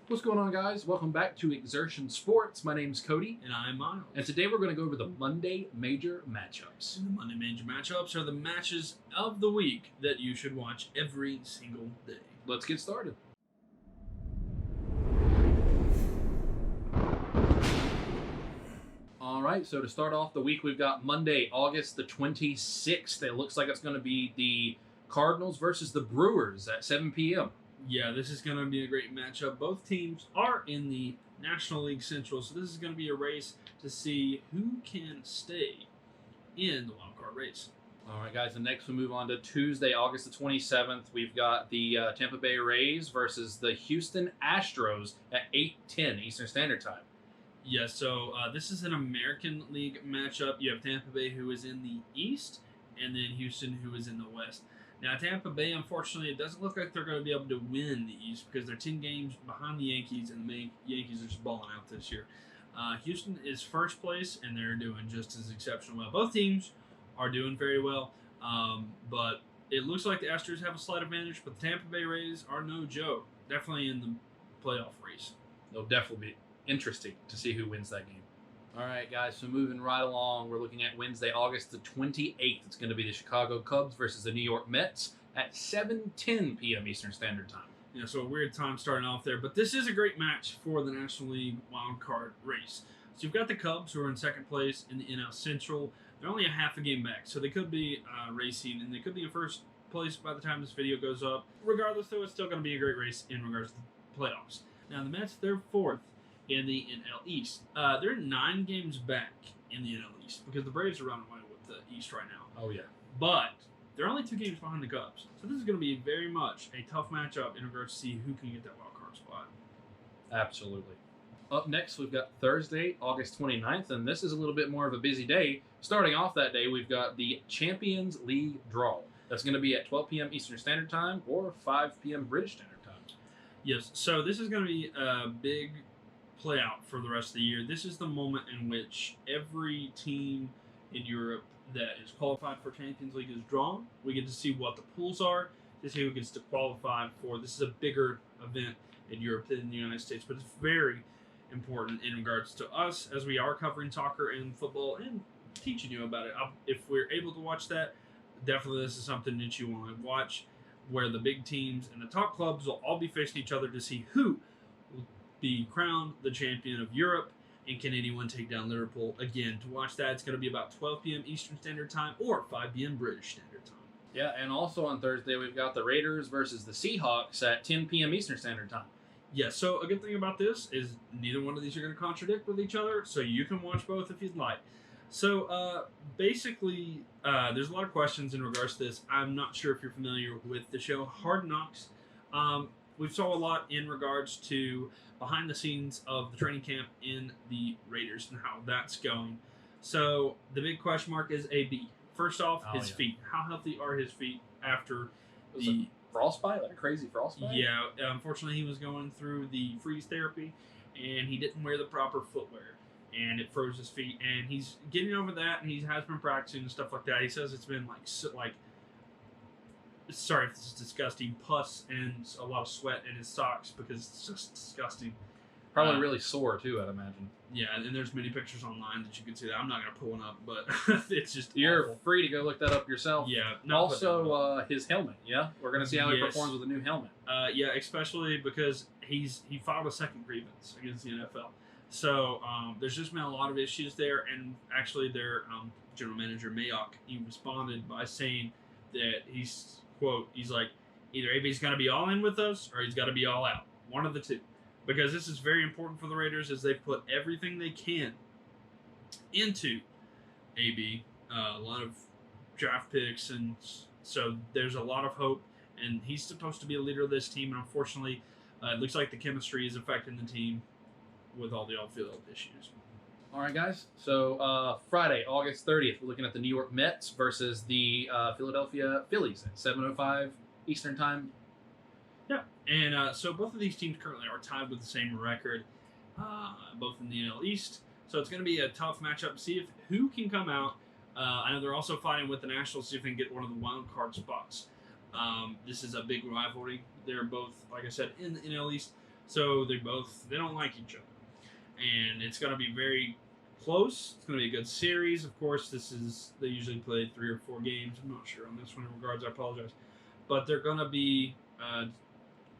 What's going on, guys? Welcome back to Exertion Sports. My name's Cody. And I'm Myles. And today we're going to go over the Monday major matchups. And the Monday major matchups are the matches of the week that you should watch every single day. Let's get started. All right, so to start off the week, we've got Monday, August the 26th. It looks like it's going to be the Cardinals versus the Brewers at 7 p.m. Yeah, this is going to be a great matchup. Both teams are in the National League Central, so this is going to be a race to see who can stay in the wild card race. All right, guys, and next we move on to Tuesday, August the 27th. We've got the Tampa Bay Rays versus the Houston Astros at 8:10 Eastern Standard Time. Yeah, so this is an American League matchup. You have Tampa Bay, who is in the East, and then Houston, who is in the West. Now, Tampa Bay, unfortunately, it doesn't look like they're going to be able to win the East because they're 10 games behind the Yankees, and the Yankees are just balling out this year. Houston is first place, and they're doing just as exceptional well. Both teams are doing very well, but it looks like the Astros have a slight advantage, but the Tampa Bay Rays are no joke. Definitely in the playoff race. They'll definitely be interesting to see who wins that game. All right, guys, so moving right along, we're looking at Wednesday, August the 28th. It's going to be the Chicago Cubs versus the New York Mets at 7:10 p.m. Eastern Standard Time. Yeah, so a weird time starting off there, but this is a great match for the National League wild card race. So you've got the Cubs, who are in second place in the NL Central. They're only a half a game back, so they could be racing, and they could be in first place by the time this video goes up. Regardless, though, it's still going to be a great race in regards to the playoffs. Now, the Mets, they're fourth in the NL East. They're 9 games back in the NL East because the Braves are running away with the East right now. Oh, yeah. But they're only 2 games behind the Cubs. So this is going to be very much a tough matchup in regards to see who can get that wild card spot. Absolutely. Up next, we've got Thursday, August 29th, and this is a little bit more of a busy day. Starting off that day, we've got the Champions League draw. That's going to be at 12 p.m. Eastern Standard Time or 5 p.m. British Standard Time. Yes, so this is going to be a big play out for the rest of the year. This is the moment in which every team in Europe that is qualified for Champions League is drawn. We get to see what the pools are, to see who gets to qualify for. This is a bigger event in Europe than in the United States, but it's very important in regards to us as we are covering soccer and football and teaching you about it. If we're able to watch that, definitely this is something that you want to watch, where the big teams and the top clubs will all be facing each other to see who will be crowned the champion of Europe, and can anyone take down Liverpool again. To watch that, it's going to be about 12 p.m. Eastern Standard Time or 5 p.m. British Standard Time. Yeah, and also on Thursday, we've got the Raiders versus the Seahawks at 10 p.m. Eastern Standard Time. Yeah, so a good thing about this is neither one of these are going to contradict with each other, so you can watch both if you'd like. So basically, there's a lot of questions in regards to this. I'm not sure if you're familiar with the show Hard Knocks. We've saw a lot in regards to behind the scenes of the training camp in the Raiders and how that's going. So the big question mark is AB. First off, his feet. How healthy are his feet after the frostbite, like a crazy frostbite? Yeah, unfortunately, he was going through the freeze therapy, and he didn't wear the proper footwear, and it froze his feet. And he's getting over that, and he has been practicing and stuff like that. He says it's been sorry if this is disgusting, pus and a lot of sweat in his socks because it's just disgusting. Probably really sore too, I'd imagine. Yeah, and there's many pictures online that you can see that. I'm not going to pull one up, but it's just You're awful. Free to go look that up yourself. Yeah. Also, his helmet, yeah? We're going to see how he performs with a new helmet. Yeah, especially because he filed a second grievance against the NFL. So there's just been a lot of issues there, and actually their general manager, Mayock, he responded by saying that he's like, either AB's going to be all in with us or he's got to be all out. One of the two. Because this is very important for the Raiders as they've put everything they can into AB. A lot of draft picks, and so there's a lot of hope. And he's supposed to be a leader of this team, and unfortunately, it looks like the chemistry is affecting the team with all the off-field issues. All right, guys. So Friday, August 30th, we're looking at the New York Mets versus the Philadelphia Phillies at 7:05 Eastern Time. Yeah, and so both of these teams currently are tied with the same record, both in the NL East. So it's going to be a tough matchup to see who can come out. I know they're also fighting with the Nationals to see if they can get one of the wild card spots. This is a big rivalry. They're both, like I said, in the NL East. So they don't like each other. And it's going to be very close. It's going to be a good series. Of course, they usually play 3 or 4 games. I'm not sure on this one in regards. I apologize. But they're going to be,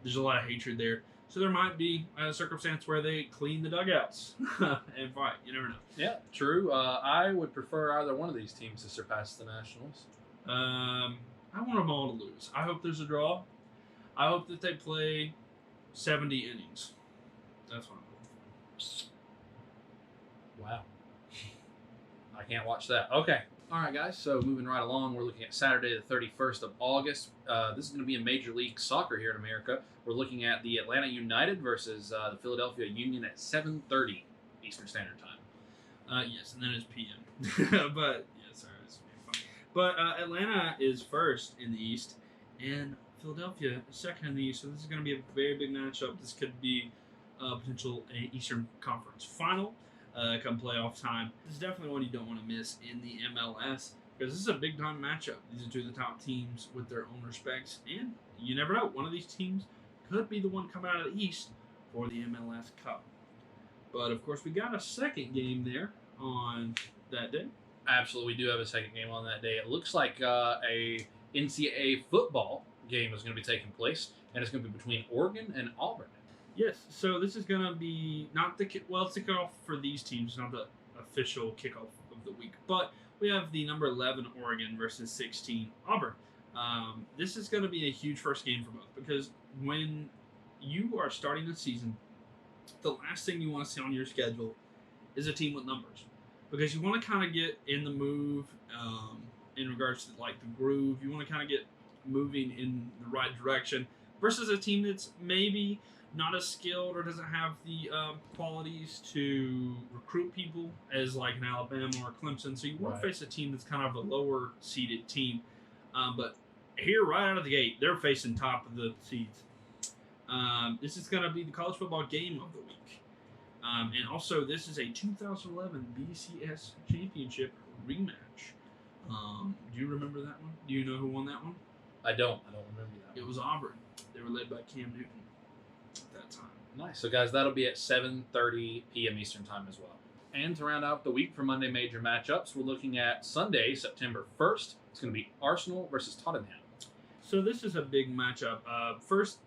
there's a lot of hatred there. So there might be a circumstance where they clean the dugouts and fight. You never know. Yeah, true. I would prefer either one of these teams to surpass the Nationals. I want them all to lose. I hope there's a draw. I hope that they play 70 innings. That's what I'm hoping for. Wow. I can't watch that. Okay. All right, guys. So moving right along, we're looking at Saturday the 31st of August. This is going to be in Major League Soccer here in America. We're looking at the Atlanta United versus the Philadelphia Union at 7:30 Eastern Standard Time. Yes, and then it's PM. But, yeah, sorry, it's fun. But Atlanta is first in the East, and Philadelphia is second in the East. So this is going to be a very big matchup. This could be a potential Eastern Conference final come playoff time. This is definitely one you don't want to miss in the MLS because this is a big-time matchup. These are two of the top teams with their own respects, and you never know. One of these teams could be the one coming out of the East for the MLS Cup. But, of course, we got a second game there on that day. Absolutely, we do have a second game on that day. It looks like a NCAA football game is going to be taking place, and it's going to be between Oregon and Auburn. Yes, so this is going to be not the it's the kickoff for these teams, not the official kickoff of the week. But we have the number 11 Oregon versus 16 Auburn. This is going to be a huge first game for both because when you are starting the season, the last thing you want to see on your schedule is a team with numbers because you want to kind of get in the move in regards to like the groove. You want to kind of get moving in the right direction versus a team that's maybe not as skilled or doesn't have the qualities to recruit people as like an Alabama or Clemson. So you want to face a team that's kind of a lower seeded team. But here, right out of the gate, they're facing top of the seeds. This is going to be the college football game of the week. And also, this is a 2011 BCS championship rematch. Do you remember that one? Do you know who won that one? I don't remember that. It was Auburn. They were led by Cam Newton at that time. Nice. So, guys, that'll be at 7:30 p.m. Eastern Time as well. And to round out the week for Monday major matchups, we're looking at Sunday, September 1st. It's going to be Arsenal versus Tottenham. So this is a big matchup. First,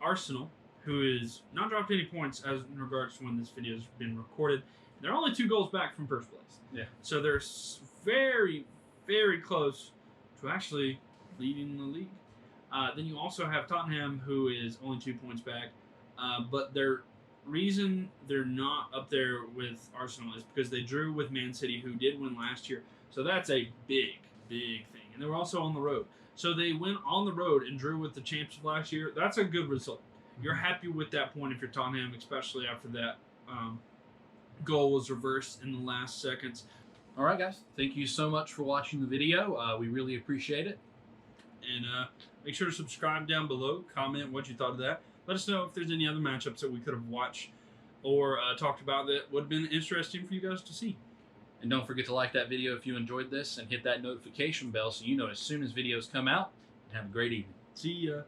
Arsenal, who is not dropped any points as in regards to when this video has been recorded. They're only 2 goals back from first place. Yeah. So they're very, very close to actually leading the league. Then you also have Tottenham, who is only 2 points back. But their reason they're not up there with Arsenal is because they drew with Man City, who did win last year. So that's a big, big thing. And they were also on the road. So they went on the road and drew with the champs of last year. That's a good result. You're happy with that point if you're Tottenham, especially after that goal was reversed in the last seconds. All right, guys. Thank you so much for watching the video. We really appreciate it. And make sure to subscribe down below. Comment what you thought of that. Let us know if there's any other matchups that we could have watched or talked about that would have been interesting for you guys to see. And don't forget to like that video if you enjoyed this and hit that notification bell so you know as soon as videos come out. And have a great evening. See ya.